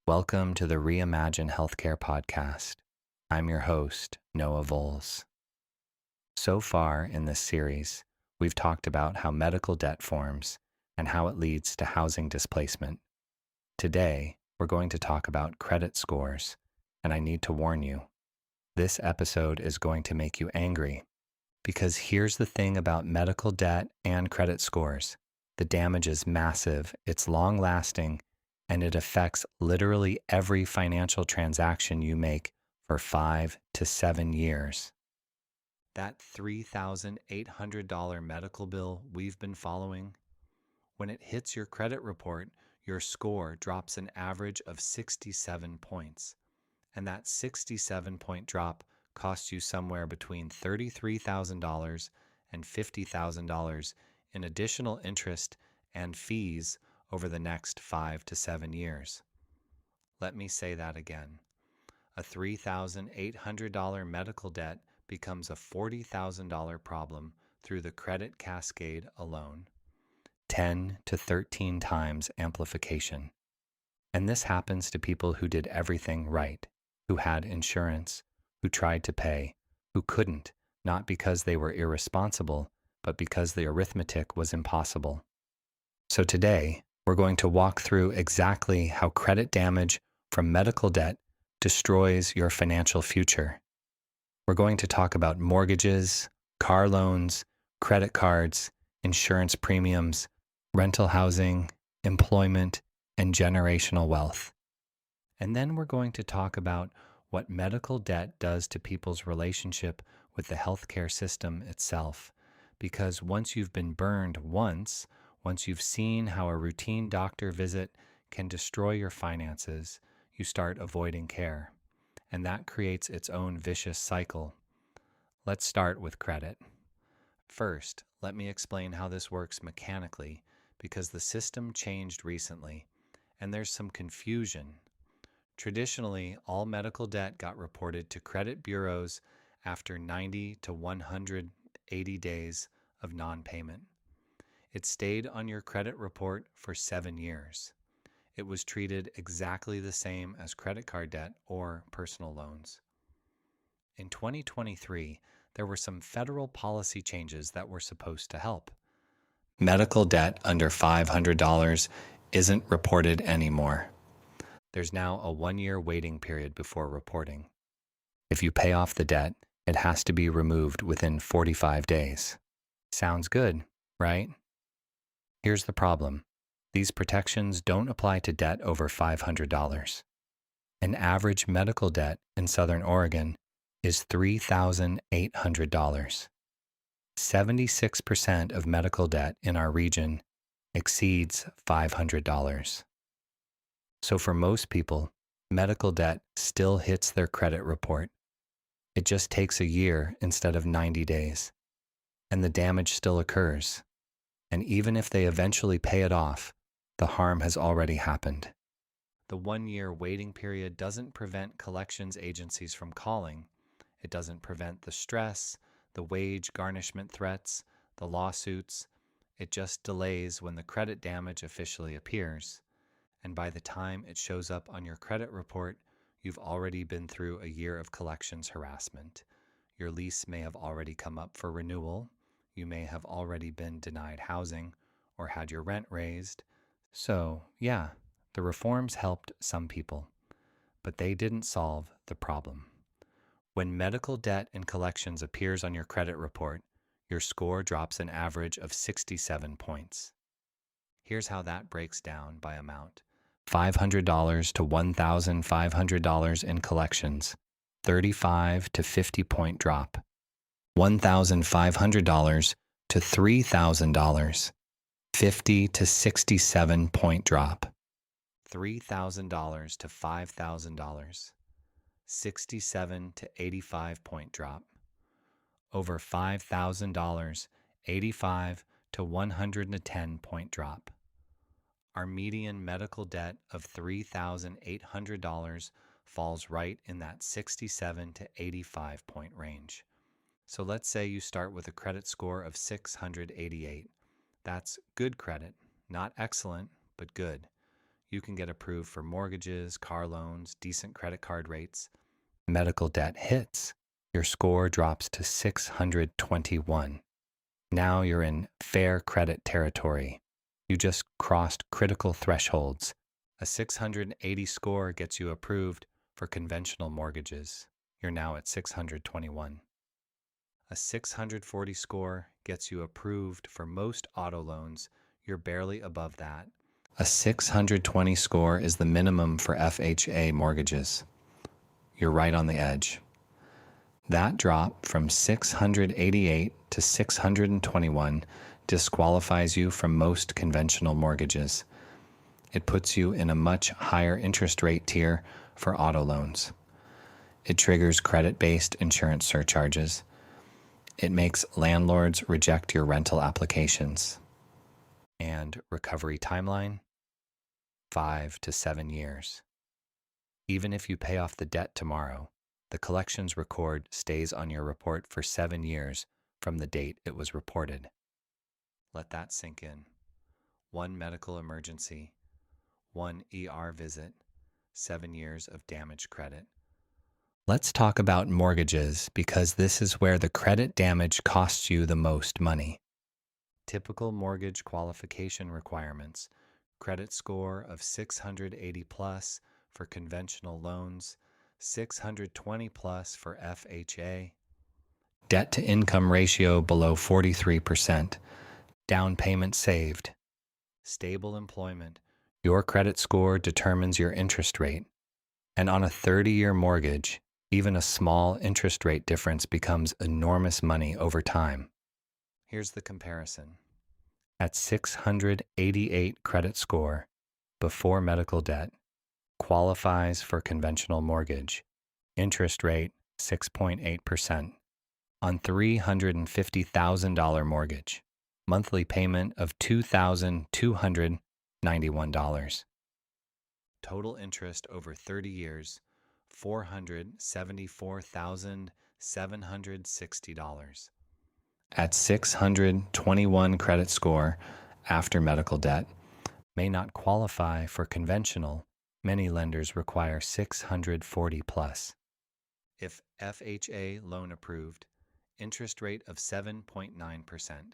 Welcome to the Reimagine Healthcare podcast. I'm your host, Noah Voles. So far in this series, we've talked about how medical debt forms and how it leads to housing displacement. Today, we're going to talk about credit scores, and I need to warn you, this episode is going to make you angry because here's the thing about medical debt and credit scores. The damage is massive, it's long-lasting, and it affects literally every financial transaction you make for 5 to 7 years. That $3,800 medical bill we've been following, when it hits your credit report, your score drops an average of 67 points. And that 67-point drop costs you somewhere between $33,000 and $50,000 in additional interest and fees over the next 5 to 7 years. Let me say that again. A $3,800 medical debt becomes a $40,000 problem through the credit cascade alone. 10 to 13 times amplification. And this happens to people who did everything right, who had insurance, who tried to pay, who couldn't, not because they were irresponsible, but because the arithmetic was impossible. So today, we're going to walk through exactly how credit damage from medical debt destroys your financial future. We're going to talk about mortgages, car loans, credit cards, insurance premiums, rental housing, employment, and generational wealth. And then we're going to talk about what medical debt does to people's relationship with the healthcare system itself. Because once you've been burned once you've seen how a routine doctor visit can destroy your finances, you start avoiding care. And that creates its own vicious cycle. Let's start with credit. First, let me explain how this works mechanically, because the system changed recently, and there's some confusion. Traditionally, all medical debt got reported to credit bureaus after 90 to 180 days of non-payment. It stayed on your credit report for 7 years. It was treated exactly the same as credit card debt or personal loans. In 2023, there were some federal policy changes that were supposed to help. Medical debt under $500 isn't reported anymore. There's now a 1-year waiting period before reporting. If you pay off the debt, it has to be removed within 45 days. Sounds good, right? Here's the problem. These protections don't apply to debt over $500. An average medical debt in Southern Oregon is $3,800. 76% of medical debt in our region exceeds $500. So for most people, medical debt still hits their credit report. It just takes a year instead of 90 days. And the damage still occurs. And even if they eventually pay it off, the harm has already happened. The 1-year waiting period doesn't prevent collections agencies from calling. It doesn't prevent the stress, the wage garnishment threats, the lawsuits. It just delays when the credit damage officially appears. And by the time it shows up on your credit report, you've already been through a year of collections harassment. Your lease may have already come up for renewal. You may have already been denied housing or had your rent raised. So, yeah, the reforms helped some people, but they didn't solve the problem. When medical debt and collections appears on your credit report, your score drops an average of 67 points. Here's how that breaks down by amount. $500 to $1,500 in collections, 35 to 50 point drop. $1,500 to $3,000, 50 to 67 point drop. $3,000 to $5,000, 67 to 85 point drop. Over $5,000, 85 to 110 point drop. Our median medical debt of $3,800 falls right in that 67 to 85 point range. So let's say you start with a credit score of 688. That's good credit, not excellent, but good. You can get approved for mortgages, car loans, decent credit card rates. Medical debt hits. Your score drops to 621. Now you're in fair credit territory. You just crossed critical thresholds. A 680 score gets you approved for conventional mortgages. You're now at 621. A 640 score gets you approved for most auto loans. You're barely above that. A 620 score is the minimum for FHA mortgages. You're right on the edge. That drop from 688 to 621 disqualifies you from most conventional mortgages. It puts you in a much higher interest rate tier for auto loans. It triggers credit-based insurance surcharges. It makes landlords reject your rental applications. And recovery timeline? 5 to 7 years. Even if you pay off the debt tomorrow, the collections record stays on your report for 7 years from the date it was reported. Let that sink in. One medical emergency, one ER visit, 7 years of damage credit. Let's talk about mortgages because this is where the credit damage costs you the most money. Typical mortgage qualification requirements: credit score of 680 plus for conventional loans, 620 plus for FHA, debt to income ratio below 43%, down payment saved, stable employment. Your credit score determines your interest rate. And on a 30-year mortgage, even a small interest rate difference becomes enormous money over time. Here's the comparison. At 688 credit score, before medical debt, qualifies for conventional mortgage. Interest rate 6.8% on $350,000 mortgage. Monthly payment of $2,291. Total interest over 30 years, $474,760. At 621 credit score after medical debt, may not qualify for conventional. Many lenders require 640 plus. If FHA loan approved, interest rate of 7.9%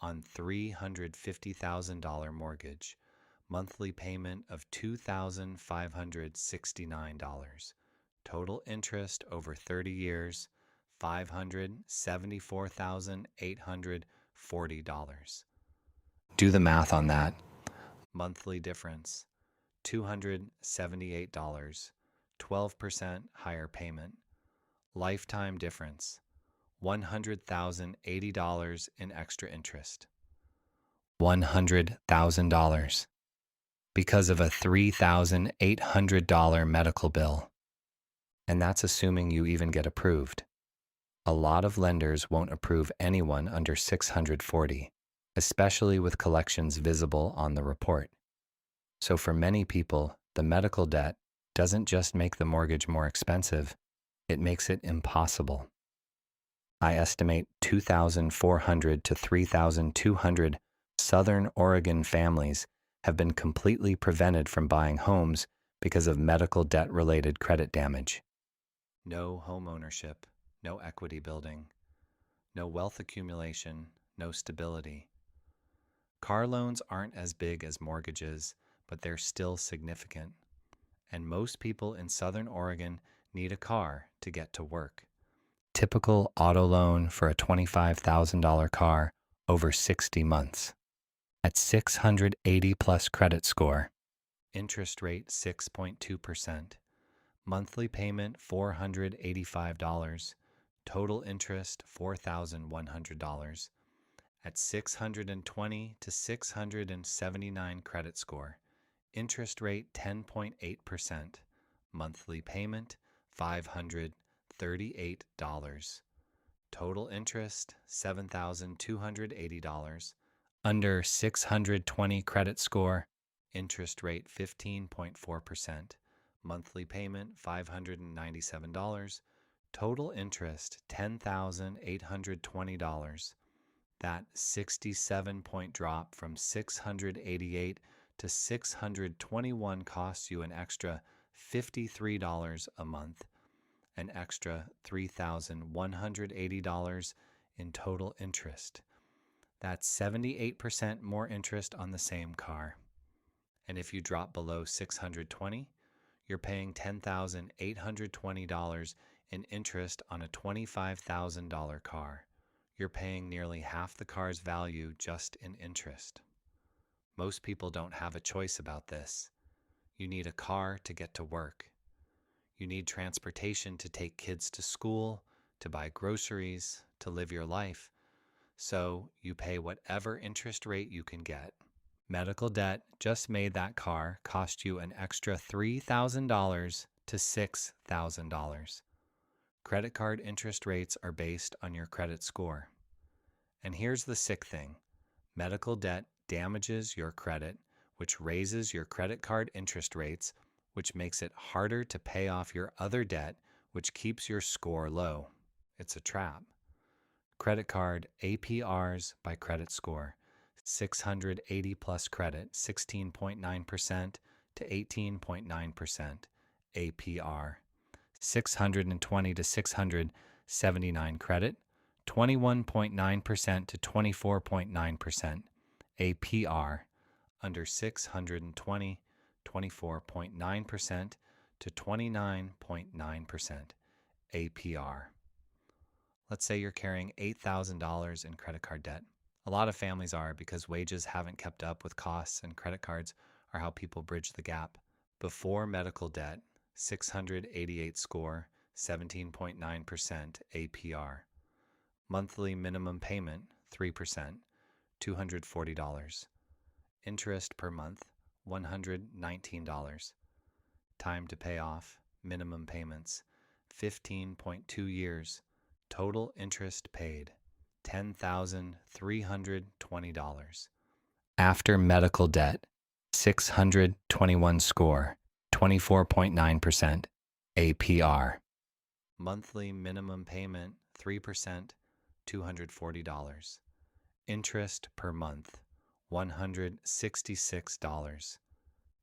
on $350,000 mortgage, monthly payment of $2,569. Total interest over 30 years, $574,840. Do the math on that. Monthly difference, $278, 12% higher payment. Lifetime difference, $100,080 in extra interest. $100,000 because of a $3,800 medical bill. And that's assuming you even get approved. A lot of lenders won't approve anyone under 640, especially with collections visible on the report. So for many people, the medical debt doesn't just make the mortgage more expensive, it makes it impossible. I estimate 2,400 to 3,200 Southern Oregon families have been completely prevented from buying homes because of medical debt-related credit damage. No home ownership, no equity building, no wealth accumulation, no stability. Car loans aren't as big as mortgages, but they're still significant. And most people in Southern Oregon need a car to get to work. Typical auto loan for a $25,000 car over 60 months. At 680 plus credit score, interest rate 6.2%, monthly payment $485, total interest $4,100. At 620 to 679 credit score, interest rate 10.8%, monthly payment $538, total interest $7,280. Under 620 credit score, interest rate 15.4%, monthly payment $597, total interest $10,820. That 67-point drop from 688 to $621 costs you an extra $53 a month, an extra $3,180 in total interest. That's 78% more interest on the same car. And if you drop below $620, you're paying $10,820 in interest on a $25,000 car. You're paying nearly half the car's value just in interest. Most people don't have a choice about this. You need a car to get to work. You need transportation to take kids to school, to buy groceries, to live your life. So you pay whatever interest rate you can get. Medical debt just made that car cost you an extra $3,000 to $6,000. Credit card interest rates are based on your credit score. And here's the sick thing. Medical debt damages your credit, which raises your credit card interest rates, which makes it harder to pay off your other debt, which keeps your score low. It's a trap. Credit card APRs by credit score. 680 plus credit, 16.9% to 18.9% APR. 620 to 679 credit, 21.9% to 24.9% APR. Under 620, 24.9% to 29.9% APR. Let's say you're carrying $8,000 in credit card debt. A lot of families are, because wages haven't kept up with costs, and credit cards are how people bridge the gap. Before medical debt, 688 score, 17.9% APR. Monthly minimum payment, 3%, $240. Interest per month, $119. Time to pay off, minimum payments, 15.2 years. Total interest paid, $10,320. After medical debt, 621 score, 24.9% APR. Monthly minimum payment, 3%, $240. Interest per month, $166.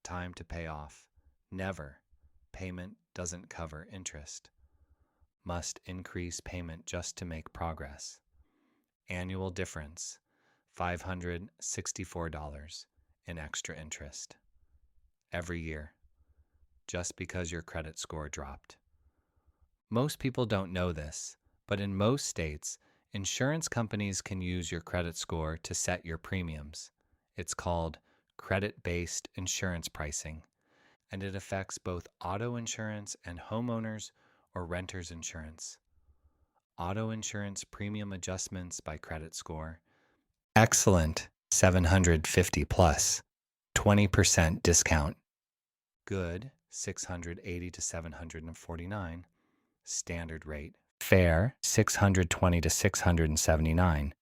Time to pay off, never. Payment doesn't cover interest. Must increase payment just to make progress. Annual difference, $564 in extra interest. Every year, just because your credit score dropped. Most people don't know this, but in most states, insurance companies can use your credit score to set your premiums. It's called credit-based insurance pricing, and it affects both auto insurance and homeowners or renters insurance. Auto insurance premium adjustments by credit score. Excellent, 750 plus, 20% discount. Good, 680 to 749. Standard rate. Fair, 620 to 679.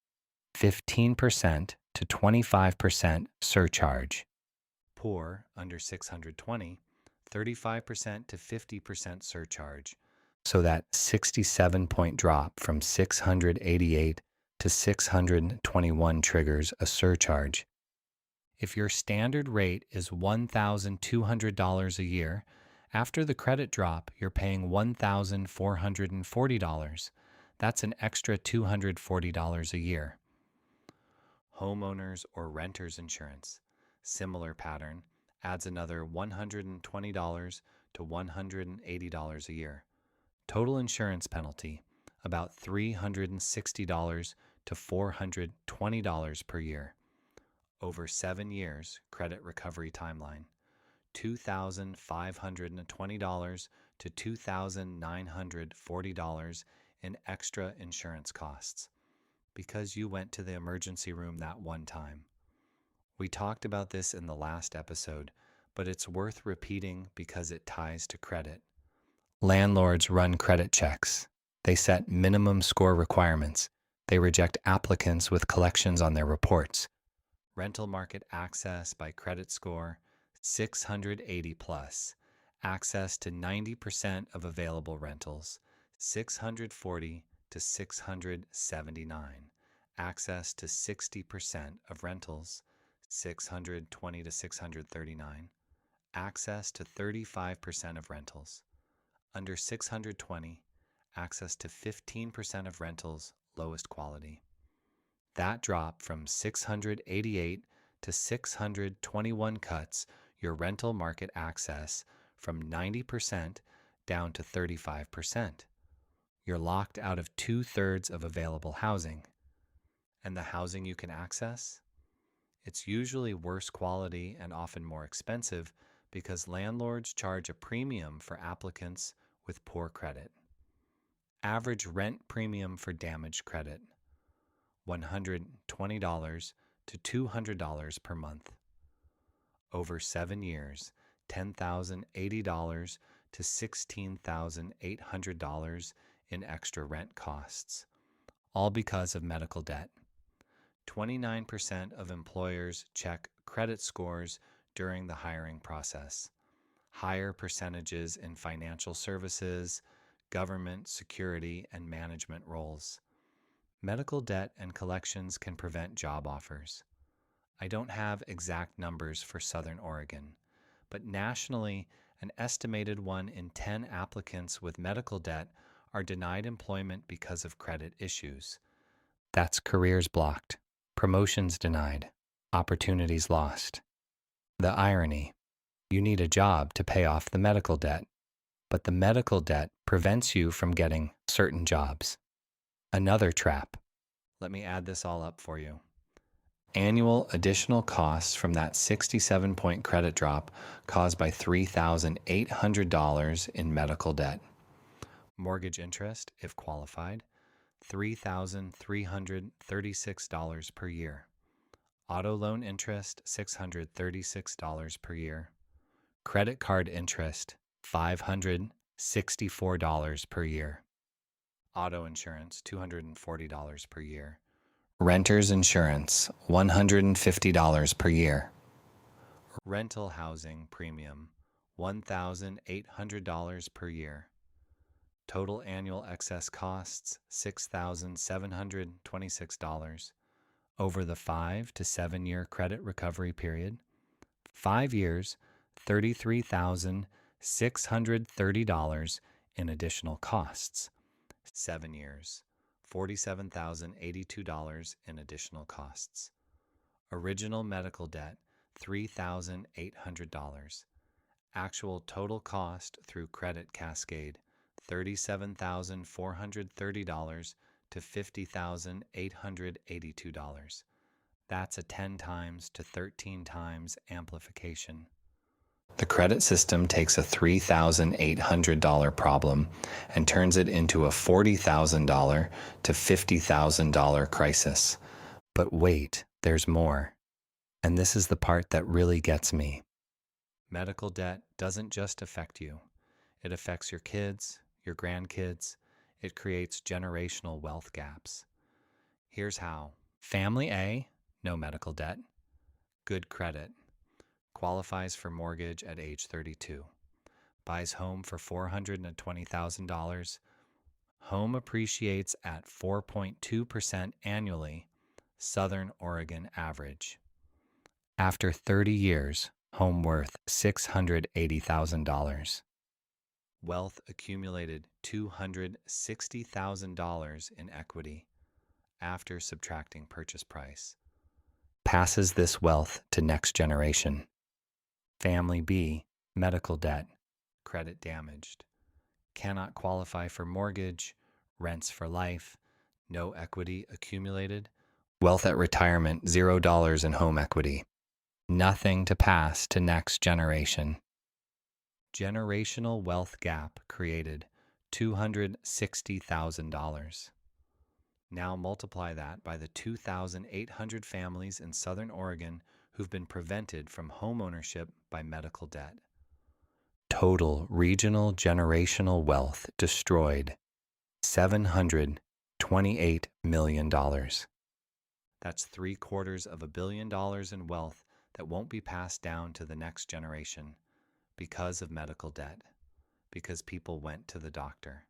15% to 25% surcharge. Poor, under 620, 35% to 50% surcharge. So that 67-point drop from 688 to 621 triggers a surcharge. If your standard rate is $1,200 a year, after the credit drop, you're paying $1,440. That's an extra $240 a year. Homeowners or renters insurance, similar pattern, adds another $120 to $180 a year. Total insurance penalty, about $360 to $420 per year. Over 7 years, credit recovery timeline, $2,520 to $2,940 in extra insurance costs, because you went to the emergency room that one time. We talked about this in the last episode, but it's worth repeating because it ties to credit. Landlords run credit checks. They set minimum score requirements. They reject applicants with collections on their reports. Rental market access by credit score, 680 plus. Access to 90% of available rentals, 640 to 679. Access to 60% of rentals, 620 to 639, access to 35% of rentals. Under 620, access to 15% of rentals, lowest quality. That drop from 688 to 621 cuts your rental market access from 90% down to 35%. You're locked out of 2/3 of available housing. And the housing you can access? It's usually worse quality and often more expensive because landlords charge a premium for applicants with poor credit. Average rent premium for damaged credit: $120 to $200 per month. Over 7 years, $10,080 to $16,800 in extra rent costs, all because of medical debt. 29% of employers check credit scores during the hiring process. Higher percentages in financial services, government, security, and management roles. Medical debt and collections can prevent job offers. I don't have exact numbers for Southern Oregon, but nationally, an estimated 1 in 10 applicants with medical debt are denied employment because of credit issues. That's careers blocked, promotions denied, opportunities lost. The irony: you need a job to pay off the medical debt, but the medical debt prevents you from getting certain jobs. Another trap. Let me add this all up for you. Annual additional costs from that 67-point credit drop caused by $3,800 in medical debt. Mortgage interest, if qualified, $3,336 per year. Auto loan interest, $636 per year. Credit card interest, $564 per year. Auto insurance, $240 per year. Renter's insurance, $150 per year. Rental housing premium, $1,800 per year. Total annual excess costs, $6,726. Over the 5 to 7 year credit recovery period, 5 years, $33,630 in additional costs. 7 years, $47,082 in additional costs. Original medical debt, $3,800. Actual total cost through credit Cascade, $37,430 to $50,882. That's a 10 times to 13 times amplification. The credit system takes a $3,800 problem and turns it into a $40,000 to $50,000 crisis. But wait, there's more. And this is the part that really gets me. Medical debt doesn't just affect you. It affects your kids, your grandkids. It creates generational wealth gaps. Here's how. Family A, no medical debt. Good credit. Qualifies for mortgage at age 32. Buys home for $420,000. Home appreciates at 4.2% annually, Southern Oregon average. After 30 years, home worth $680,000. Wealth accumulated $260,000 in equity after subtracting purchase price. Passes this wealth to next generation. Family B, medical debt, credit damaged. Cannot qualify for mortgage, rents for life, no equity accumulated. Wealth at retirement, $0 in home equity. Nothing to pass to next generation. Generational wealth gap created, $260,000. Now multiply that by the 2,800 families in Southern Oregon who've been prevented from homeownership by medical debt. Total regional generational wealth destroyed, $728 million. That's $728 million in wealth that won't be passed down to the next generation because of medical debt, because people went to the doctor.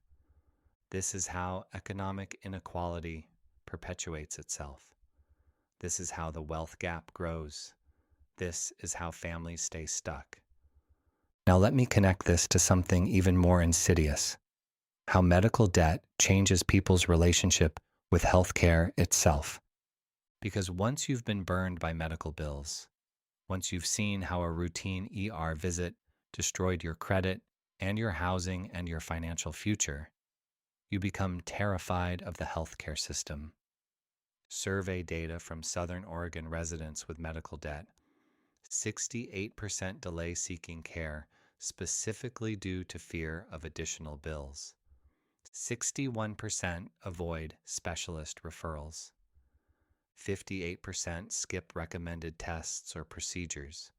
This is how economic inequality perpetuates itself. This is how the wealth gap grows. This is how families stay stuck. Now let me connect this to something even more insidious: how medical debt changes people's relationship with healthcare itself. Because once you've been burned by medical bills, once you've seen how a routine ER visit destroyed your credit and your housing and your financial future, you become terrified of the healthcare system. Survey data from Southern Oregon residents with medical debt: 68% delay seeking care specifically due to fear of additional bills. 61% avoid specialist referrals. 58% skip recommended tests or procedures.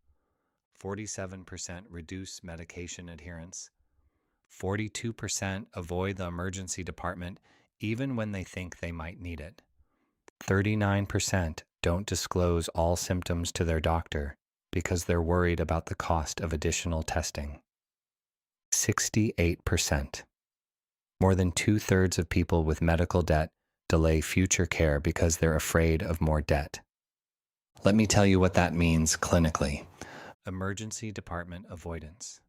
47% reduce medication adherence. 42% avoid the emergency department even when they think they might need it. 39% don't disclose all symptoms to their doctor because they're worried about the cost of additional testing. 68%. More than 2/3 of people with medical debt delay future care because they're afraid of more debt. Let me tell you what that means clinically. Emergency department avoidance.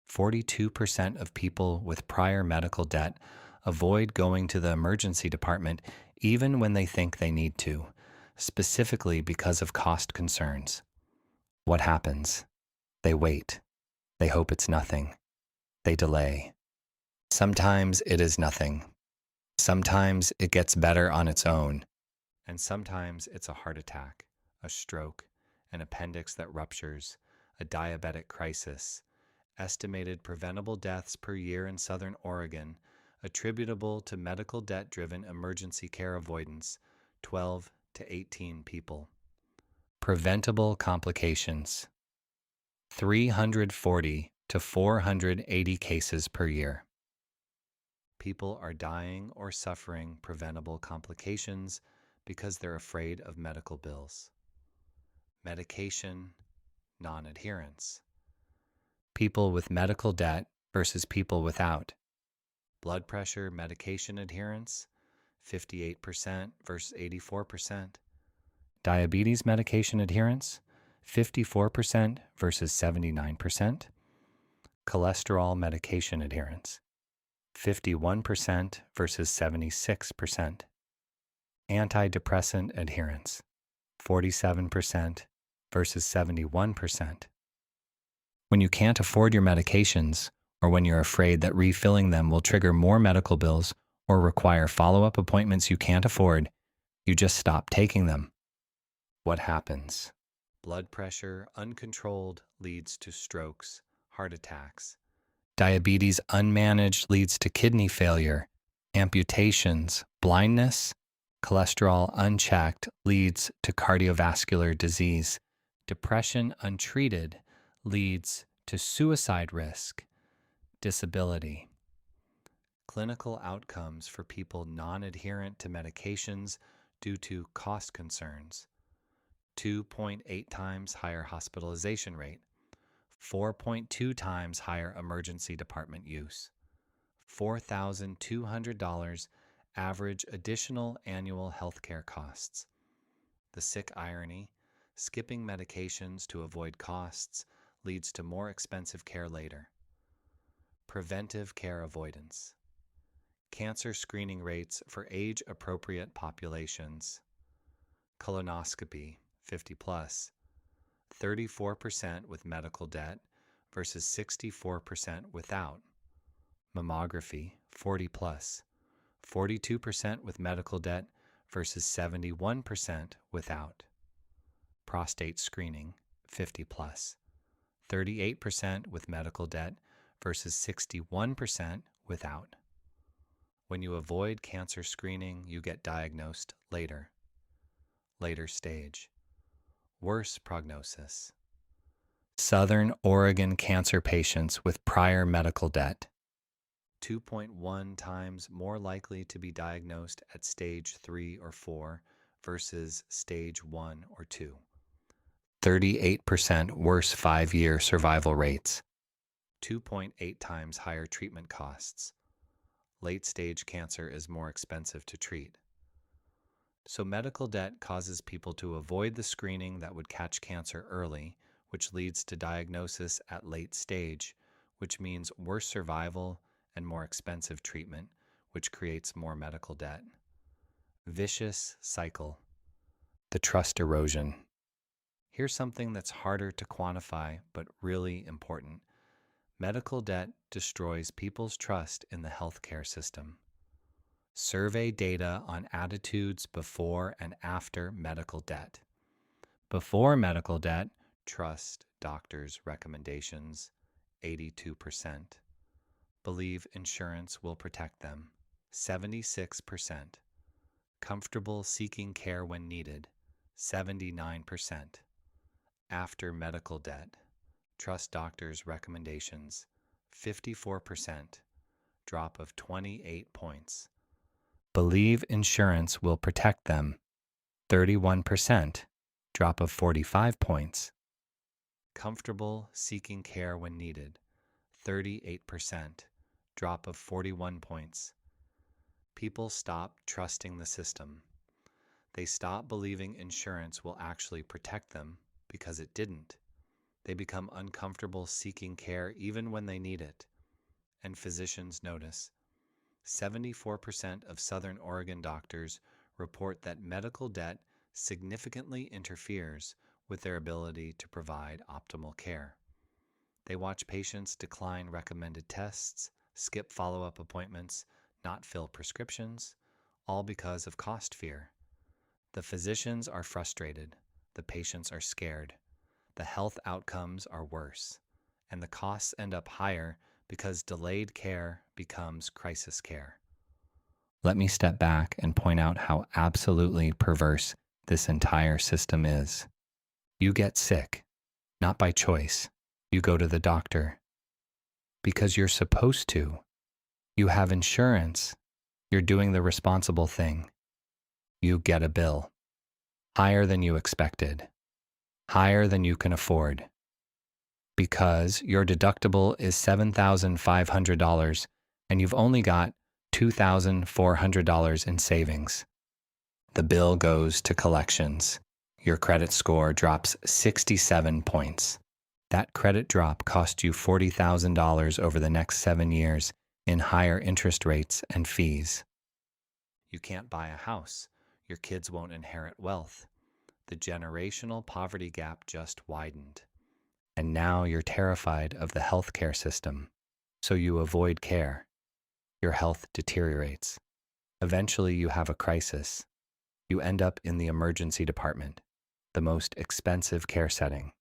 42% of people with prior medical debt avoid going to the emergency department even when they think they need to, specifically because of cost concerns. What happens? They wait. They hope it's nothing. They delay. Sometimes it is nothing. Sometimes it gets better on its own. And sometimes it's a heart attack, a stroke, an appendix that ruptures, a diabetic crisis. Estimated preventable deaths per year in Southern Oregon attributable to medical debt-driven emergency care avoidance: 12 to 18 people. Preventable complications: 340 to 480 cases per year. People are dying or suffering preventable complications because they're afraid of medical bills. Medication non-adherence. People with medical debt versus people without. Blood pressure medication adherence: 58% versus 84%. Diabetes medication adherence: 54% versus 79%. Cholesterol medication adherence: 51% versus 76%. Antidepressant adherence: 47% versus 71%. When you can't afford your medications, or when you're afraid that refilling them will trigger more medical bills or require follow-up appointments you can't afford, you just stop taking them. What happens? Blood pressure uncontrolled leads to strokes, heart attacks. Diabetes unmanaged leads to kidney failure, amputations, blindness. Cholesterol unchecked leads to cardiovascular disease. Depression untreated leads to suicide risk, disability. Clinical outcomes for people non-adherent to medications due to cost concerns: 2.8 times higher hospitalization rate, 4.2 times higher emergency department use, $4,200 average additional annual healthcare costs. The sick irony: skipping medications to avoid costs leads to more expensive care later. Preventive care avoidance. Cancer screening rates for age-appropriate populations. Colonoscopy, 50 plus, 34% with medical debt versus 64% without. Mammography, 40 plus, 42% with medical debt versus 71% without. Prostate screening, 50 plus, 38% with medical debt versus 61% without. When you avoid cancer screening, you get diagnosed later. Later stage. Worse prognosis. Southern Oregon cancer patients with prior medical debt: 2.1 times more likely to be diagnosed at stage 3 or 4 versus stage 1 or 2. 38% worse 5-year survival rates. 2.8 times higher treatment costs. Late-stage cancer is more expensive to treat. So, medical debt causes people to avoid the screening that would catch cancer early, which leads to diagnosis at late stage, which means worse survival and more expensive treatment, which creates more medical debt. Vicious cycle. The trust erosion. Here's something that's harder to quantify but really important. Medical debt destroys people's trust in the healthcare system. Survey data on attitudes before and after medical debt. Before medical debt, trust doctors' recommendations, 82%. Believe insurance will protect them, 76%. Comfortable seeking care when needed, 79%. After medical debt, trust doctors' recommendations, 54%, drop of 28 points. Believe insurance will protect them, 31%, drop of 45 points. Comfortable seeking care when needed, 38%, drop of 41 points. People stop trusting the system. They stop believing insurance will actually protect them because it didn't. They become uncomfortable seeking care even when they need it. And physicians notice. 74% of Southern Oregon doctors report that medical debt significantly interferes with their ability to provide optimal care. They watch patients decline recommended tests, skip follow-up appointments, not fill prescriptions, all because of cost fear. The physicians are frustrated, the patients are scared, the health outcomes are worse, and the costs end up higher because delayed care becomes crisis care. Let me step back and point out how absolutely perverse this entire system is. You get sick, not by choice. You go to the doctor because you're supposed to. You have insurance. You're doing the responsible thing. You get a bill, higher than you expected, higher than you can afford, because your deductible is $7,500 and you've only got $2,400 in savings. The bill goes to collections. Your credit score drops 67 points. That credit drop cost you $40,000 over the next 7 years in higher interest rates and fees. You can't buy a house. Your kids won't inherit wealth. The generational poverty gap just widened. And now you're terrified of the healthcare system, so you avoid care. Your health deteriorates. Eventually, you have a crisis. You end up in the emergency department, the most expensive care setting,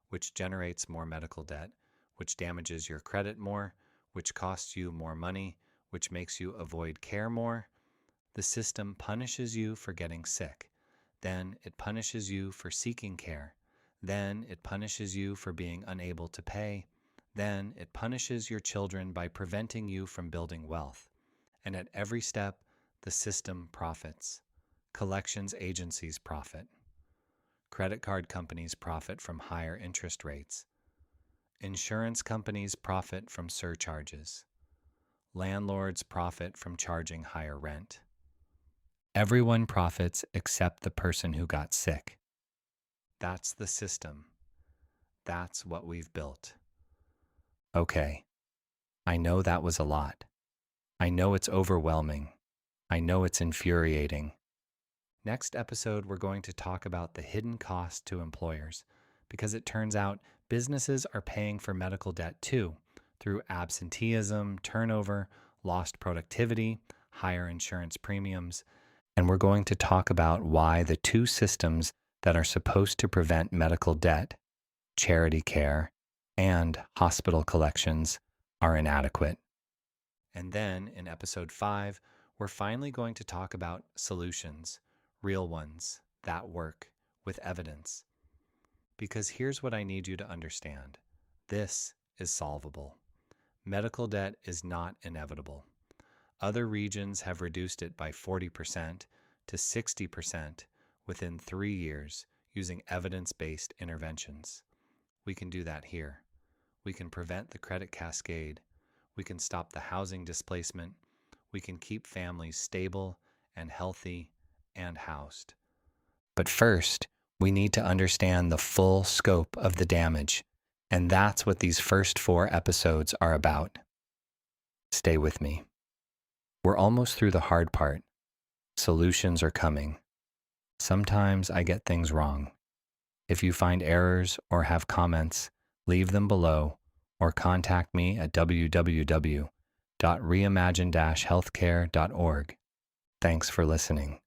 which generates more medical debt, which damages your credit more, which costs you more money, which makes you avoid care more. The system punishes you for getting sick. Then it punishes you for seeking care. Then it punishes you for being unable to pay. Then it punishes your children by preventing you from building wealth. And at every step, the system profits. Collections agencies profit. Credit card companies profit from higher interest rates. Insurance companies profit from surcharges. Landlords profit from charging higher rent. Everyone profits except the person who got sick. That's the system. That's what we've built. Okay, I know that was a lot. I know it's overwhelming. I know it's infuriating. Next episode, we're going to talk about the hidden cost to employers, because it turns out businesses are paying for medical debt too, through absenteeism, turnover, lost productivity, higher insurance premiums. And we're going to talk about why the two systems that are supposed to prevent medical debt, charity care, and hospital collections, are inadequate. And then in episode 5, we're finally going to talk about solutions, real ones that work with evidence. Because here's what I need you to understand. This is solvable. Medical debt is not inevitable. Other regions have reduced it by 40% to 60% within 3 years using evidence-based interventions. We can do that here. We can prevent the credit cascade. We can stop the housing displacement. We can keep families stable and healthy and housed. But first, we need to understand the full scope of the damage, and that's what these first 4 episodes are about. Stay with me. We're almost through the hard part. Solutions are coming. Sometimes I get things wrong. If you find errors or have comments, leave them below or contact me at www.reimagine-healthcare.org. Thanks for listening.